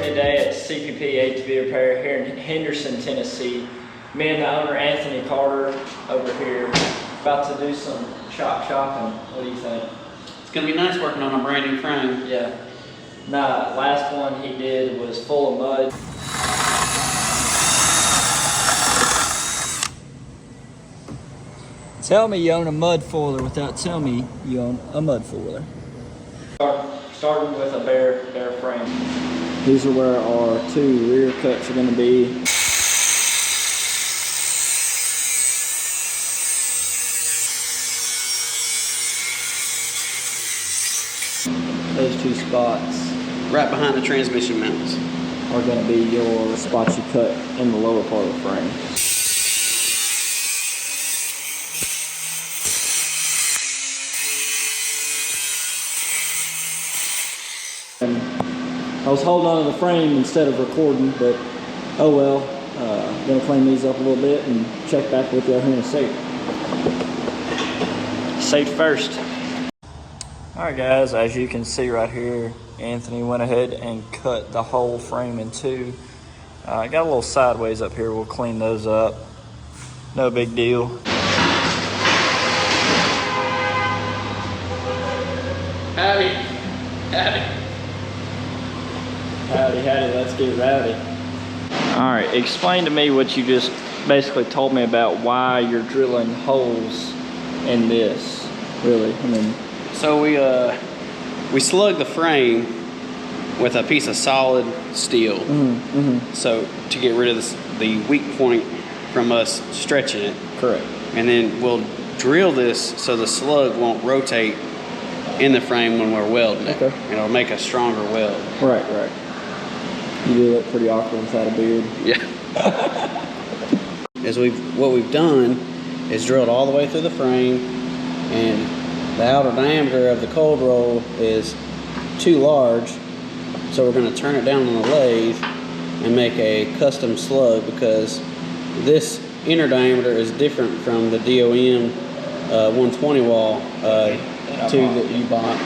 here today at CPP ATV Repair here in Henderson, Tennessee. Me and the owner, Anthony Carter, over here, about to do some shopping. What do you think? It's gonna be nice working on a brand new frame. Yeah. Nah, last one he did was full of mud. Tell me you own a mud foiler without telling me you own a mud foiler. Starting with a bare frame. These are where our two rear cuts are going to be. Those two spots Right behind the transmission mounts are going to be your spots you cut in the lower part of the frame. I was holding on to the frame instead of recording, but oh well. Gonna clean these up a little bit and check back with you here in a sec. Safety first. Alright guys, as you can see right here, Anthony went ahead and cut the whole frame in two. Got a little sideways up here, we'll clean those up. No big deal. Howdy. Howdy. Howdy, let's get rowdy. All right, explain to me what you just basically told me about why you're drilling holes in this, really. I mean, So we slug the frame with a piece of solid steel. So to get rid of the weak point from us stretching it. Correct. And then we'll drill this so the slug won't rotate in the frame when we're welding it. Okay. And it'll make a stronger weld. Right. You do look pretty awkward without a beard. Yeah. What we've done is drilled all the way through the frame, and the outer diameter of the cold roll is too large, so we're going to turn it down on the lathe and make a custom slug, because this inner diameter is different from the DOM 120 wall tube that you bought.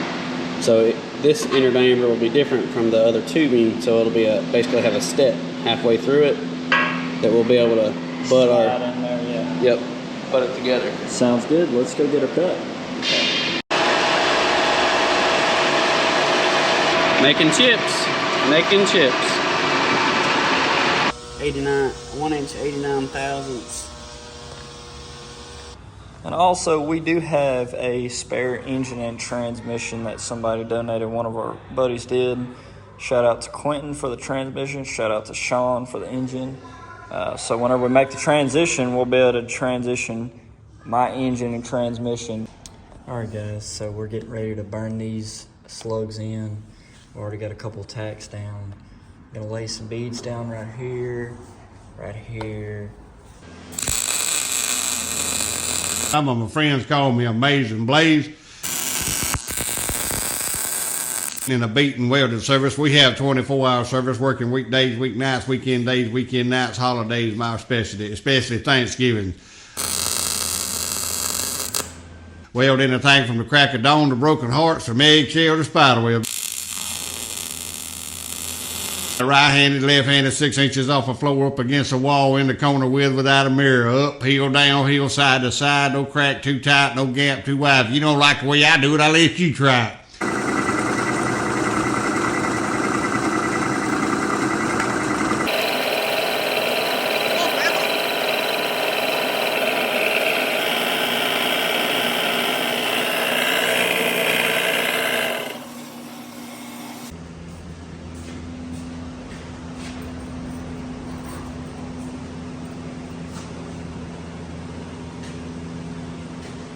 So this inner diameter will be different from the other tubing, so it'll be basically have a step halfway through it that we'll be able to butt our in there, yeah. Yep, butt it together. Sounds good. Let's go get her cut. Making chips. 89, 1 inch, 89 thousandths. And also, we do have a spare engine and transmission that somebody donated. One of our buddies did. Shout out to Quentin for the transmission. Shout out to Sean for the engine. So whenever we make the transition, we'll be able to transition my engine and transmission. All right, guys. So we're getting ready to burn these slugs in. We already got a couple tacks down. Gonna lay some beads down right here, right here. Some of my friends call me Amazing Blaze. In a beating welding service, we have 24-hour service, working weekdays, weeknights, weekend days, weekend nights, holidays, my specialty, especially Thanksgiving. Weld anything from the crack of dawn to broken hearts, from eggshell to spider web. Right-handed, left-handed, 6 inches off the floor, up against the wall, in the corner without a mirror, uphill, downhill, side to side, no crack too tight, no gap too wide. If you don't like the way I do it, I'll let you try it.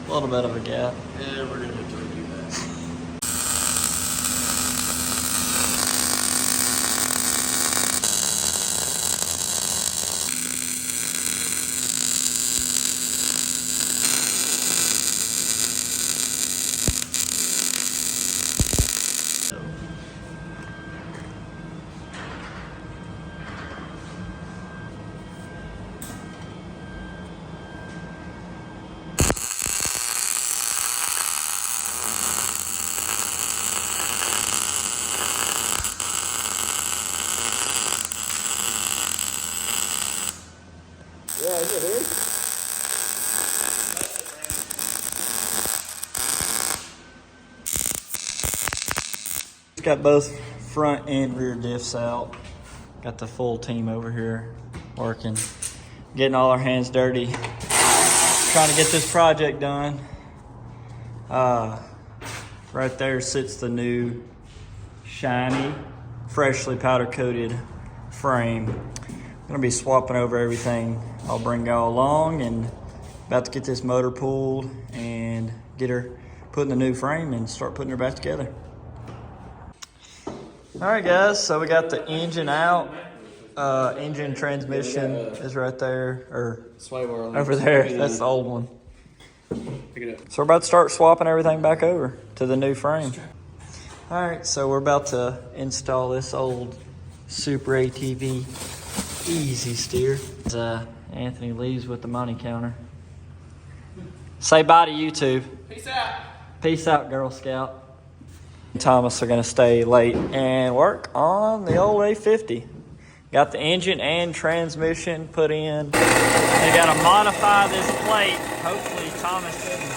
A little bit of a gap. Yeah, we're gonna have to redo that. got both front and rear diffs out. Got the full team over here working, getting all our hands dirty, trying to get this project done. Right there sits the new shiny, freshly powder coated frame. I'm gonna be swapping over everything. I'll bring y'all along, and about to get this motor pulled and get her put in the new frame and start putting her back together. All right, guys, so we got the engine out. Engine transmission is right there, or over there. That's the old one. So we're about to start swapping everything back over to the new frame. All right, so we're about to install this old Super ATV easy steer. Anthony leaves with the money counter. Say bye to YouTube. Peace out. Peace out, Girl Scout. Thomas are gonna stay late and work on the old A50. Got the engine and transmission put in. They gotta modify this plate. Hopefully Thomas doesn't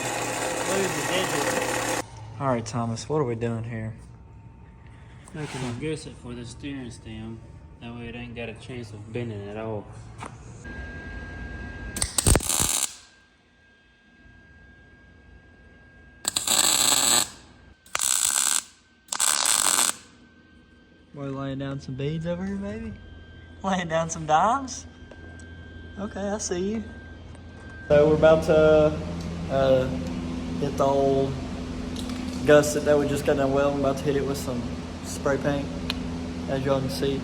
lose the digit. All right, Thomas, what are we doing here? Making a gusset for the steering stem. That way it ain't got a chance of bending at all. We're laying down some beads over here, maybe? Laying down some dimes? Okay, I see you. So we're about to hit the old gusset that we just got done welding. About to hit it with some spray paint, as y'all can see.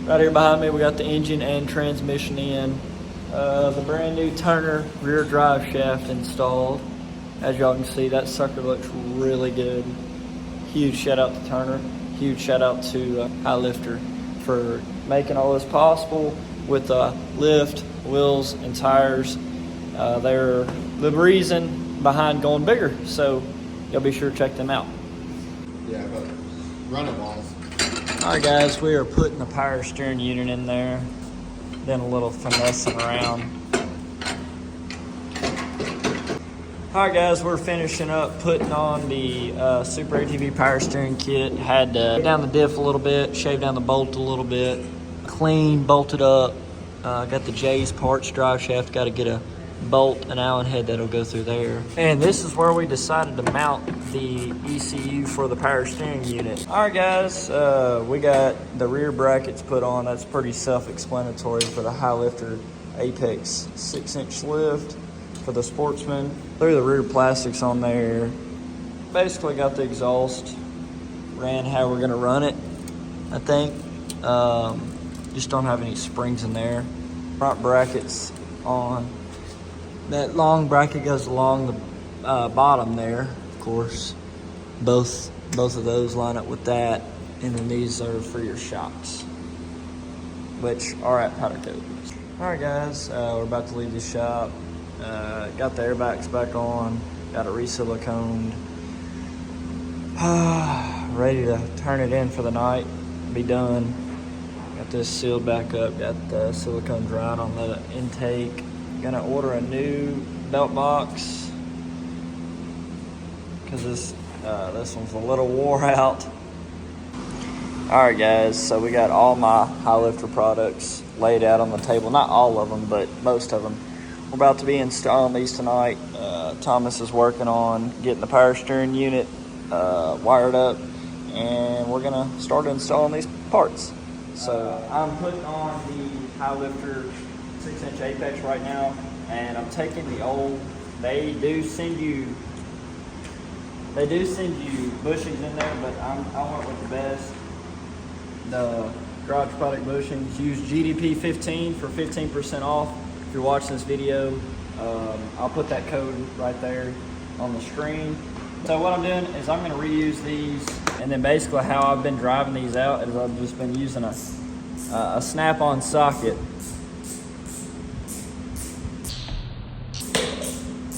Right here behind me, we got the engine and transmission in. The brand new Turner rear drive shaft installed. As y'all can see, that sucker looks really good. Huge shout out to Turner. Huge shout out to High Lifter for making all this possible with the lift, wheels, and tires. They're the reason behind going bigger, so y'all be sure to check them out. Yeah, but running wise. All right, guys, we are putting the power steering unit in there, then a little finessing around. All right, guys, we're finishing up putting on the Super ATV power steering kit. Had to shave down the diff a little bit, shave down the bolt a little bit, clean, bolted up. Got the J's parts drive shaft, got to get a bolt and Allen head that'll go through there. And this is where we decided to mount the ECU for the power steering unit. All right, guys, we got the rear brackets put on. That's pretty self-explanatory for the High Lifter Apex 6-inch lift. For the Sportsman, threw the rear plastics on there. Basically got the exhaust, ran how we're gonna run it, I think. Just don't have any springs in there. Front brackets on. That long bracket goes along the bottom there, of course. Both of those line up with that, and then these are for your shocks, which are at powder coat. All right, guys, we're about to leave the shop. Got the airbags back on, got it re-siliconed. Ready to turn it in for the night, be done. Got this sealed back up, got the silicone dried on the intake. Gonna order a new belt box because this one's a little wore out. All right, guys, so we got all my High Lifter products laid out on the table. Not all of them, but most of them. We're about to be installing these tonight. Thomas is working on getting the power steering unit wired up, and we're gonna start installing these parts. So I'm putting on the High Lifter 6-inch Apex right now, and I'm taking the old. They do send you bushings in there, but I went with the best. The garage product bushings. Use GDP 15 for 15% off. If you're watching this video, I'll put that code right there on the screen. So what I'm doing is I'm going to reuse these, and then basically how I've been driving these out is I've just been using a snap-on socket.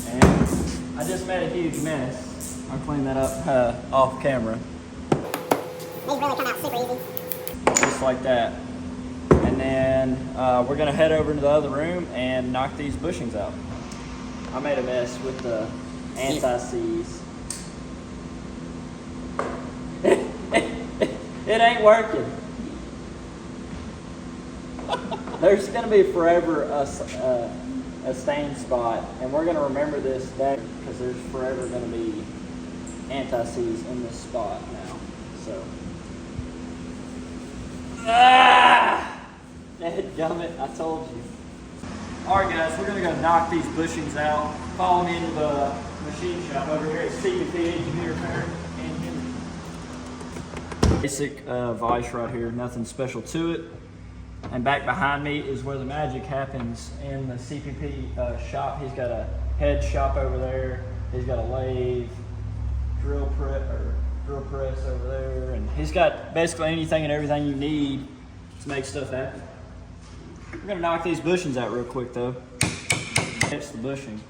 And I just made a huge mess. I'll clean that up off camera. These really come out super easy. Just like that. And then we're gonna head over to the other room and knock these bushings out. I made a mess with the anti-seize. It ain't working. There's gonna be forever a stain spot, and we're gonna remember this day because there's forever gonna be anti-seize in this spot now. So, dadgummit, I told you. All right, guys, we're gonna go knock these bushings out. Follow me into the machine shop over here at CPP Engineer Repair. Basic vise right here, nothing special to it. And back behind me is where the magic happens in the CPP shop. He's got a head shop over there. He's got a lathe, drill press over there, and he's got basically anything and everything you need to make stuff happen. We're gonna knock these bushings out real quick though. It's the bushing.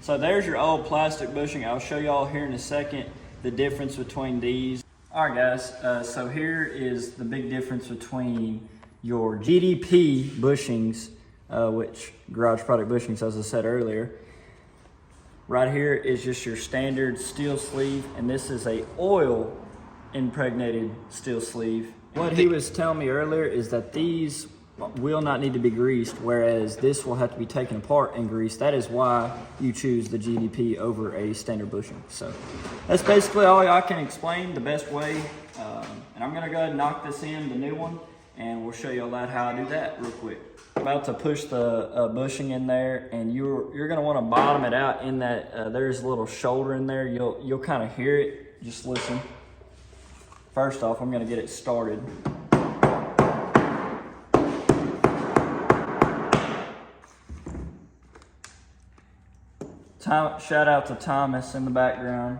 So there's your old plastic bushing. I'll show y'all here in a second the difference between these. All right, guys, so here is the big difference between your GDP bushings, which garage product bushings, as I said earlier. Right here is just your standard steel sleeve, and this is a oil impregnated steel sleeve. What he was telling me earlier is that these will not need to be greased, whereas this will have to be taken apart and greased. That is why you choose the GDP over a standard bushing. So that's basically all I can explain the best way. And I'm gonna go ahead and knock this in, the new one, and we'll show you all that how I do that real quick. I'm about to push the bushing in there, and you're gonna wanna bottom it out in that, there's a little shoulder in there. You'll kind of hear it, just listen. First off, I'm gonna get it started. Shout out to Thomas in the background.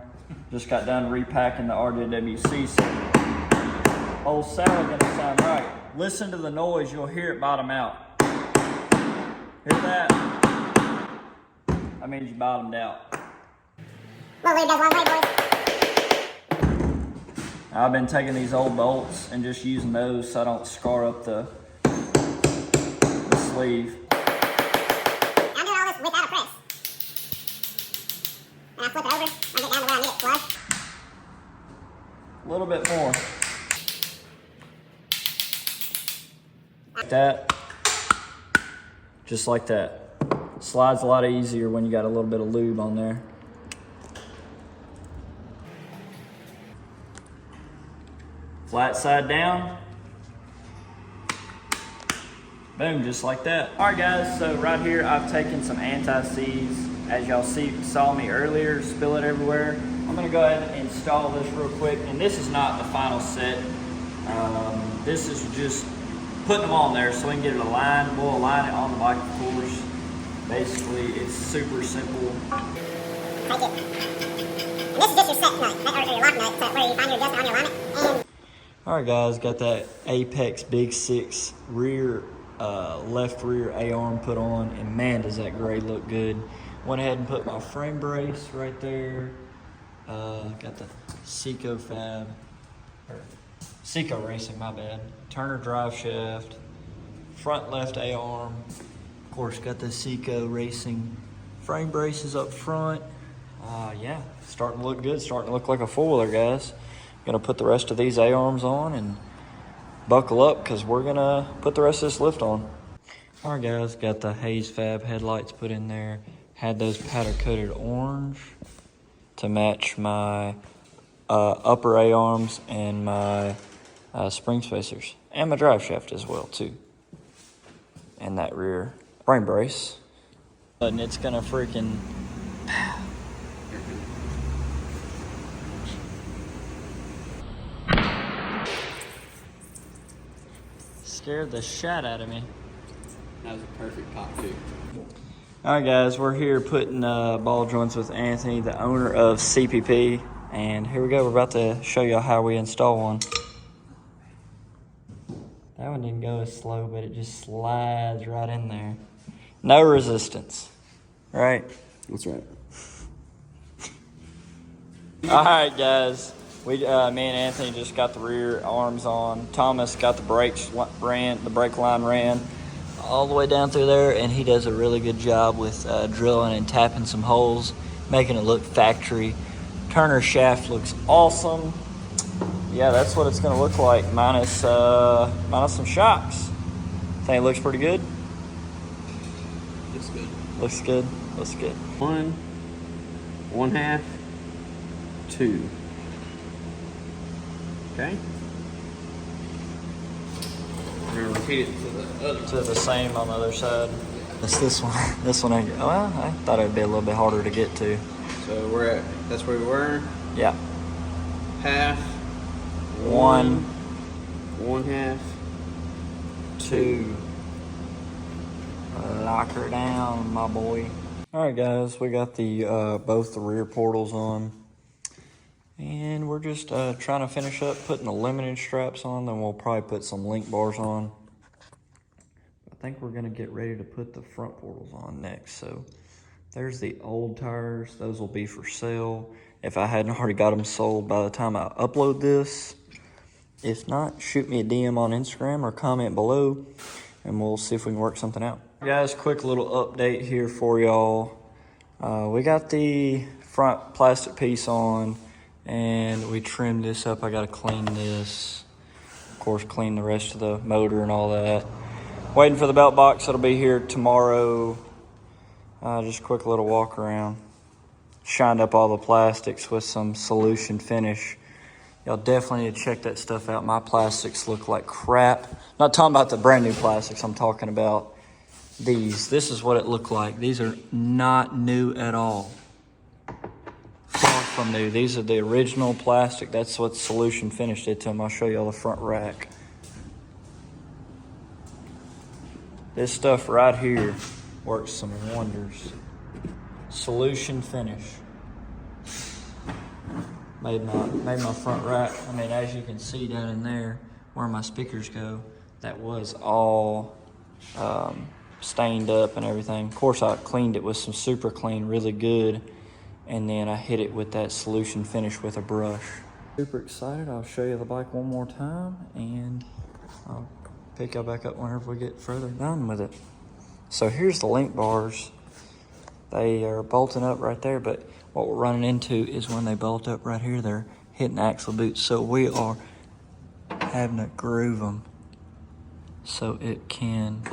Just got done repacking the RWC. Old Sally gonna sound right. Listen to the noise, you'll hear it bottom out. Hear that? That means you bottomed out. Well, leave those long way, boys. I've been taking these old bolts and just using those so I don't scar up the sleeve. I'm doing all this without a press. And I flip it over, I get down to where I need it flush. A little bit more. Like that. Just like that. Slides a lot easier when you got a little bit of lube on there. Flat side down. Boom, just like that. All right, guys, so right here I've taken some anti-seize. As y'all saw me earlier, spill it everywhere. I'm gonna go ahead and install this real quick. And this is not the final set. This is just putting them on there so we can get it aligned. We'll align it on the bike, of course. Basically, it's super simple. Take it. And this is just your set nut, or your lock nut, so where you find your adjustment on your alignment. And All right, guys, got that Apex Big 6 rear, left rear A-arm put on, and man, does that gray look good. Went ahead and put my frame brace right there. Got the Seco Racing, my bad. Turner drive shaft, front left A-arm. Of course, got the Seco Racing frame braces up front. Yeah, starting to look good, starting to look like a four-wheeler, guys. Gonna put the rest of these A-arms on and buckle up because we're gonna put the rest of this lift on. All right, guys, got the Haze Fab headlights put in there. Had those powder coated orange to match my upper A-arms and my spring spacers and my drive shaft as well too. And that rear frame brace. And it's gonna freaking scared the shit out of me. That was a perfect pop too. All right, guys, we're here putting ball joints with Anthony, the owner of CPP, and here we go. We're about to show you how we install one. That one didn't go as slow, but it just slides right in there. No resistance, right? That's right. All right, guys. Me and Anthony just got the rear arms on. Thomas got the brake line ran all the way down through there, and he does a really good job with drilling and tapping some holes, making it look factory. Turner shaft looks awesome. yeah, that's what it's going to look like minus some shocks. Think it looks pretty good? Looks good. Looks good. Looks good. 1, 1/2, 2. Okay. We're gonna repeat it to the other. To the same on the other side. That's this one. This one, well, I thought it would be a little bit harder to get to. So we're at, that's where we were. Yeah. Half. 1, 1/2, 2. Lock her down, my boy. All right, guys, we got the both the rear portals on, and we're just trying to finish up putting the limited straps on. Then we'll probably put some link bars on. I think we're gonna get ready to put the front portals on next. So there's the old tires. Those will be for sale if I hadn't already got them sold by the time I upload this. If not, shoot me a DM on Instagram or comment below, and we'll see if we can work something out. Guys, quick little update here for y'all. We got the front plastic piece on, and we trimmed this up. I gotta clean this. Of course, clean the rest of the motor and all that. Waiting for the belt box. It'll be here tomorrow. Just a quick little walk around. Shined up all the plastics with some solution finish. Y'all definitely need to check that stuff out. My plastics look like crap. Not talking about the brand new plastics. I'm talking about these. This is what it looked like. These are not new at all. Far from new. These are the original plastic. That's what solution finish did to them. I'll show y'all the front rack. This stuff right here works some wonders. Solution finish. Made my front rack. I mean, as you can see down in there where my speakers go, that was all stained up and everything. Of course, I cleaned it with some super clean, really good, and then I hit it with that solution finish with a brush. Super excited. I'll show you the bike one more time, and I'll pick y'all back up whenever we get further done with it. So here's the link bars. They are bolting up right there, but what we're running into is when they bolt up right here, they're hitting axle boots. So we are having to groove them so it can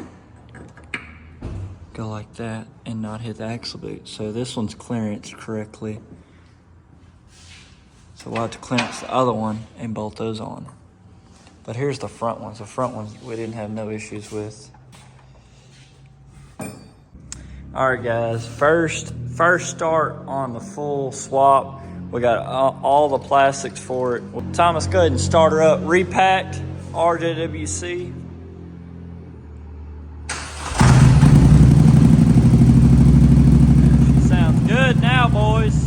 go like that and not hit the axle boot. So this one's clearanced correctly. So we'll have to clearance the other one and bolt those on. But here's the front ones. The front ones we didn't have no issues with. All right, guys, first start on the full swap. We got all the plastics for it. Well, Thomas, go ahead and start her up. Repacked RJWC. She sounds good now, boys.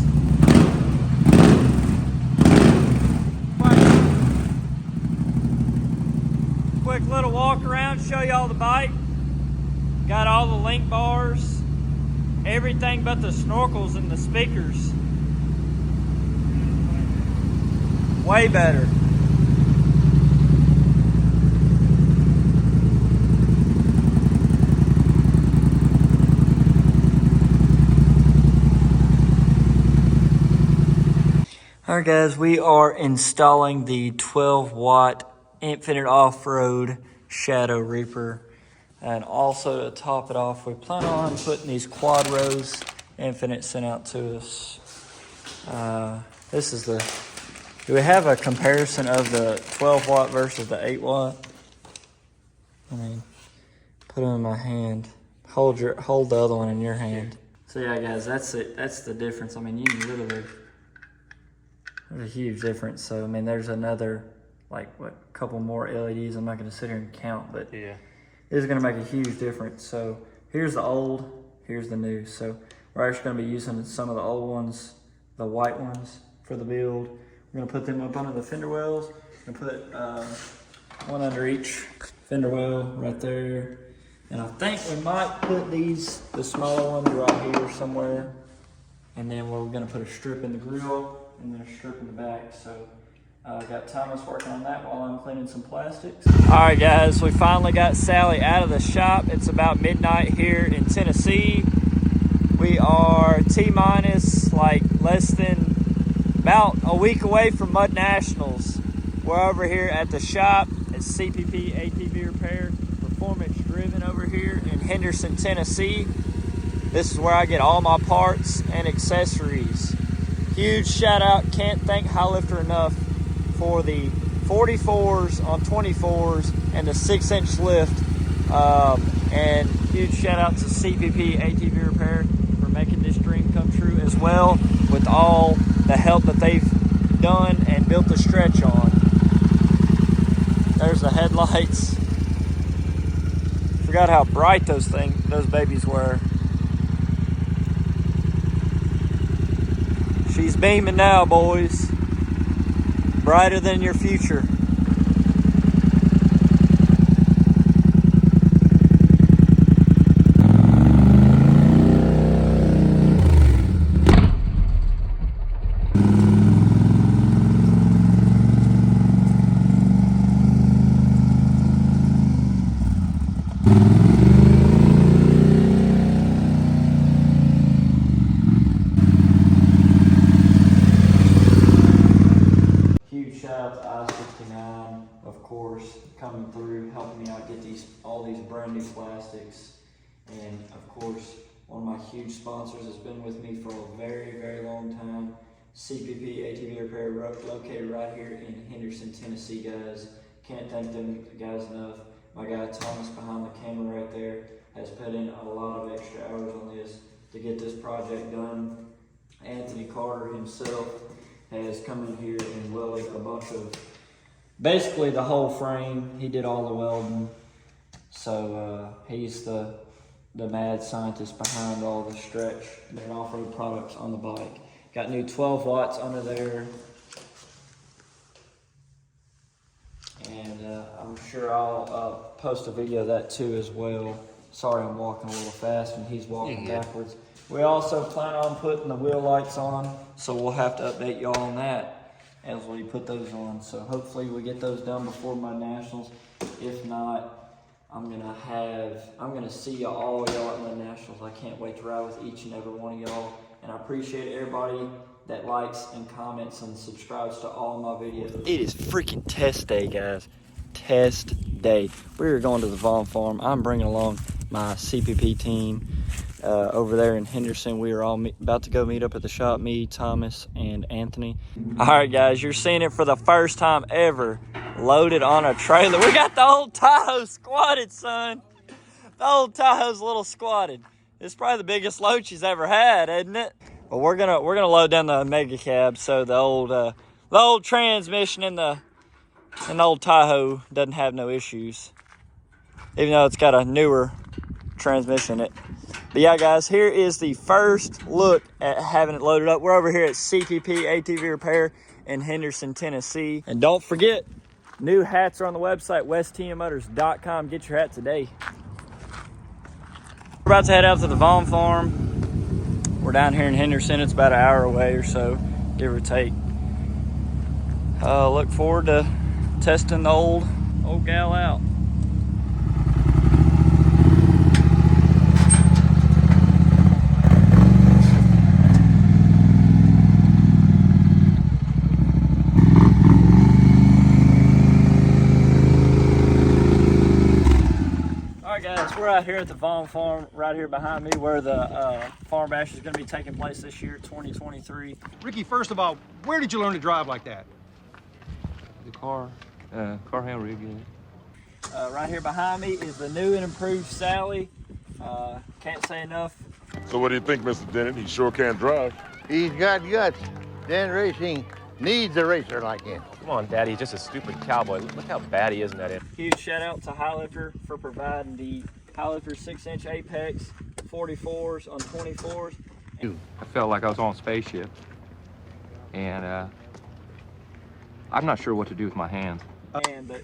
Quick little walk around, show y'all the bike. Got all the link bars. Everything but the snorkels and the speakers. Way better. All right, guys, we are installing the 12-watt Infinite Off-Road Shadow Reaper. And also to top it off, we plan on putting these quad rows Infinite sent out to us. This is the, do we have a comparison of the 12 watt versus the 8 watt? I mean, put them in my hand. Hold the other one in your hand. So yeah, guys, that's it. That's the difference. I mean, you can literally, there's a huge difference. So I mean, there's another, like, what, couple more LEDs. I'm not going to sit here and count, but yeah. This is going to make a huge difference. So here's the old, here's the new. So we're actually going to be using some of the old ones, the white ones, for the build. We're going to put them up under the fender wells. We're going to put one under each fender well right there. And I think we might put these, the smaller ones, right here somewhere. And then we're going to put a strip in the grill and then a strip in the back. So got Thomas working on that while I'm cleaning some plastics. All right, guys, we finally got Sally out of the shop. It's about midnight here in Tennessee. We are T-minus like less than about a week away from Mud Nationals. We're over here at the shop at CPP ATV Repair, Performance Driven over here in Henderson, Tennessee. This is where I get all my parts and accessories. Huge shout out, can't thank High Lifter enough for the 44s on 24s and the 6-inch lift. And huge shout out to CPP ATV Repair for making this dream come true as well, with all the help that they've done and built the stretch on. There's the headlights. Forgot how bright those babies were. She's beaming now, boys. Brighter than your future. Shout out to I-69, of course, coming through, helping me out get all these brand new plastics. And of course, one of my huge sponsors has been with me for a very, very long time. CPP ATV Repair, located right here in Henderson, Tennessee, guys. Can't thank them guys enough. My guy Thomas behind the camera right there has put in a lot of extra hours on this to get this project done. Anthony Carter himself has come in here and welded a bunch of, basically the whole frame. He did all the welding. So he's the mad scientist behind all the stretch and off-road products on the bike. Got new 12 watts under there. And I'm sure I'll post a video of that too as well. Sorry I'm walking a little fast and he's walking backwards. We also plan on putting the wheel lights on, so we'll have to update y'all on that as we put those on. So hopefully we get those done before my nationals. If not, I'm gonna see y'all at my nationals. I can't wait to ride with each and every one of y'all. And I appreciate everybody that likes and comments and subscribes to all my videos. It is freaking test day, guys. Test day. We're going to the Vaughn Farm. I'm bringing along my CPP team. Over there in Henderson, we are all about to go meet up at the shop, me, Thomas, and Anthony. All right, guys, you're seeing it for the first time ever, loaded on a trailer. We got the old Tahoe squatted, son. The old Tahoe's a little squatted. It's probably the biggest load she's ever had, isn't it? But we're gonna load down the mega cab, so the old transmission in the old Tahoe doesn't have no issues, even though it's got a newer transmission in it. But yeah, guys, here is the first look at having it loaded up. We're over here at CPP ATV Repair in Henderson, Tennessee. And don't forget, new hats are on the website, westtmmotors.com. Get your hat today. We're about to head out to the Vaughn Farm. We're down here in Henderson. It's about an hour away or so, give or take. Look forward to testing the old gal out. Guys, we're out here at the Vaughn Farm, right here behind me, where the Farm Bash is going to be taking place this year, 2023. Ricky, first of all, where did you learn to drive like that? The car hand rig. Right here behind me is the new and improved Sally. Can't say enough. So what do you think, Mr. Dennett? He sure can drive. He's got guts. Den Racing needs a racer like him. Come on, Daddy, he's just a stupid cowboy. Look how bad he is in that end. Huge shout out to High Lifter for providing the High Lifter 6-inch Apex 44s on 24s. I felt like I was on a spaceship, and I'm not sure what to do with my hands. And the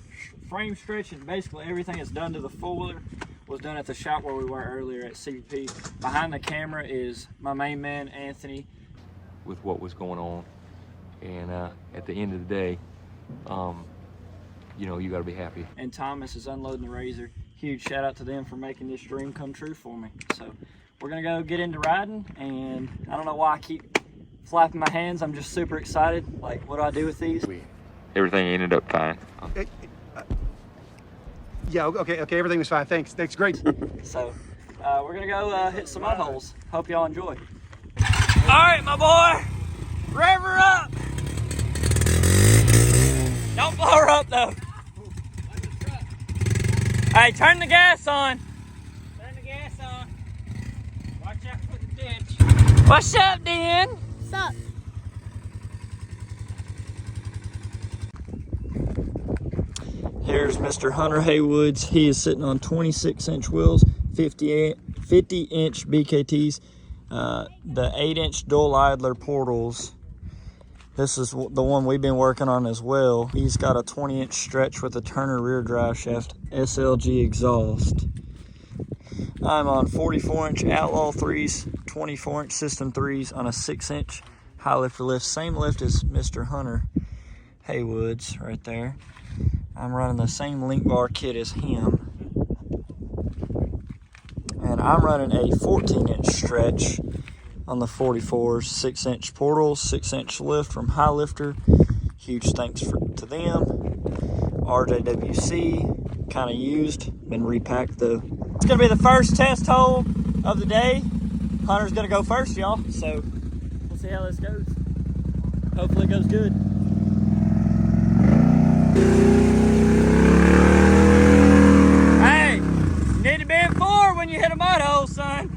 frame stretch and basically everything that's done to the four-wheeler was done at the shop where we were earlier at CPP. Behind the camera is my main man, Anthony. With what was going on, and at the end of the day, you know, you got to be happy. And Thomas is unloading the Razor. Huge shout out to them for making this dream come true for me. So we're gonna go get into riding, and I don't know why I keep flapping my hands. I'm just super excited. Like, what do I do with these? everything ended up fine. Yeah, okay, everything was fine. Thanks, great. So, we're gonna go hit some mud holes. Hope y'all enjoy. All right, my boy, rev her up. Don't blow her up though. Hey, turn the gas on. Turn the gas on. Watch out for the ditch. What's up, Dan? What's up? Here's Mr. Hunter Haywoods. He is sitting on 26-inch wheels, 50-inch BKTs, the 8-inch dual idler portals. This is the one we've been working on as well. He's got a 20-inch stretch with a Turner rear drive shaft, SLG exhaust. I'm on 44-inch Outlaw 3s, 24-inch System 3s on a 6-inch high lifter lift. Same lift as Mr. Hunter Haywoods right there. I'm running the same link bar kit as him. And I'm running a 14-inch stretch on the 44s, 6-inch portals, 6-inch lift from High Lifter. Huge thanks to them. RJWC, kind of used, been repacked though. It's gonna be the first test hole of the day. Hunter's gonna go first, y'all. So we'll see how this goes. Hopefully it goes good. Hey, you need to be in 4 when you hit a mud hole, son.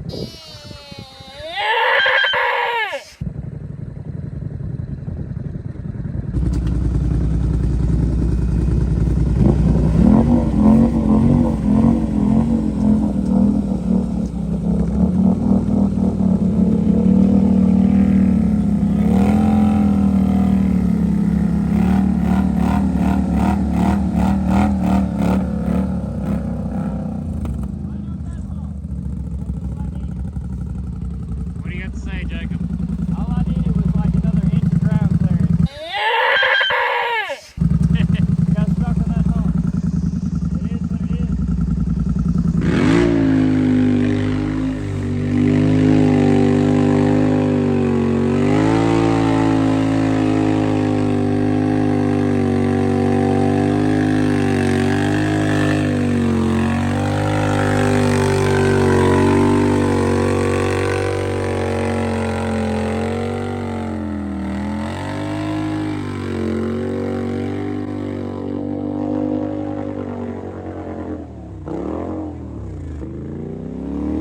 What do you got to say, Jacob? All I needed was like another inch of ground clearance. Got stuck on that hole. It is what it is.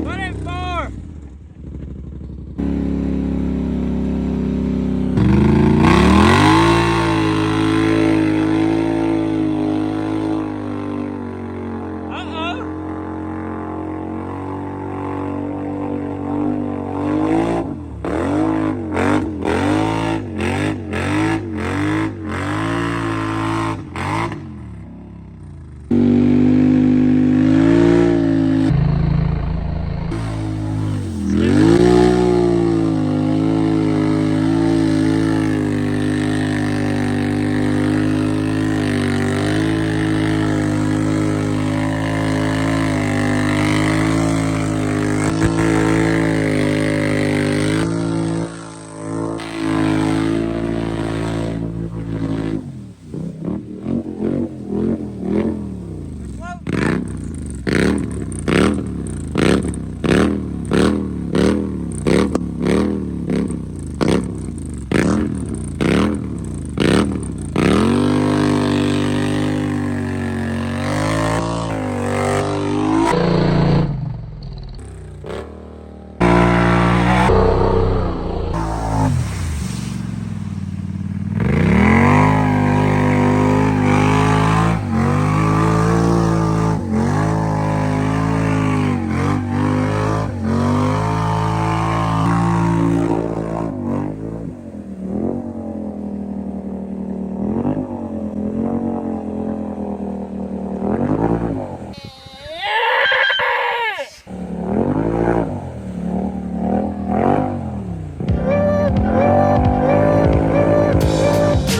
What it for?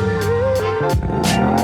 Uh-oh.